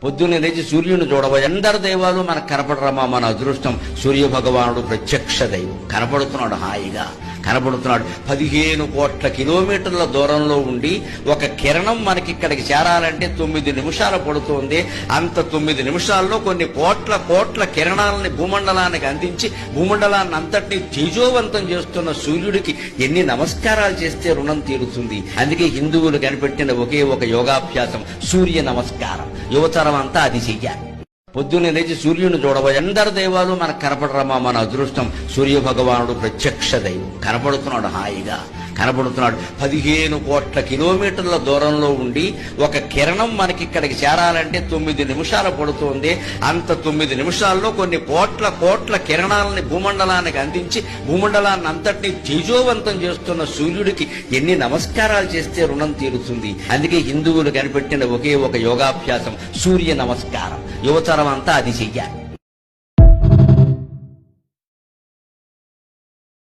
పొద్దున్నే లేచి సూర్యుని చూడబోయే అందరి దైవాలు మనకు కనపడరమ్మా. మన అదృష్టం సూర్య భగవానుడు ప్రత్యక్ష దైవం కనపడుతున్నాడు, హాయిగా కనపడుతున్నాడు. 15 కోట్ల కిలోమీటర్ల దూరంలో ఉండి ఒక కిరణం మనకి ఇక్కడికి చేరాలంటే 9 నిమిషాలు పడుతోంది. అంత 9 నిమిషాల్లో కొన్ని కోట్ల కిరణాలని భూమండలానికి అందించి భూమండలాన్ని అంతటినీ తేజోవంతం చేస్తున్న సూర్యుడికి ఎన్ని నమస్కారాలు చేస్తే రుణం తీరుతుంది. అందుకే హిందువులు కనిపెట్టిన ఒకే ఒక యోగాభ్యాసం సూర్య నమస్కారం. యువతరం అంతా అది చెయ్యాలి. పొద్దున్నే లేచి సూర్యుని చూడబోయే అందరి దైవాలు మనకు కనపడరమ్మా. మన అదృష్టం సూర్య భగవానుడు ప్రత్యక్ష దైవం కనపడుతున్నాడు, హాయిగా కనపడుతున్నాడు. 15 కోట్ల కిలోమీటర్ల దూరంలో ఉండి ఒక కిరణం మనకి ఇక్కడికి చేరాలంటే 9 నిమిషాలు పడుతోంది. అంత 9 నిమిషాల్లో కొన్ని కోట్ల కిరణాలని భూమండలానికి అందించి భూమండలాన్ని అంతటినీ తేజోవంతం చేస్తున్న సూర్యుడికి ఎన్ని నమస్కారాలు చేస్తే రుణం తీరుతుంది. అందుకే హిందువులు కనిపెట్టిన ఒకే ఒక యోగాభ్యాసం సూర్య నమస్కారం. యువతరం అంతా అది చెయ్యాలి.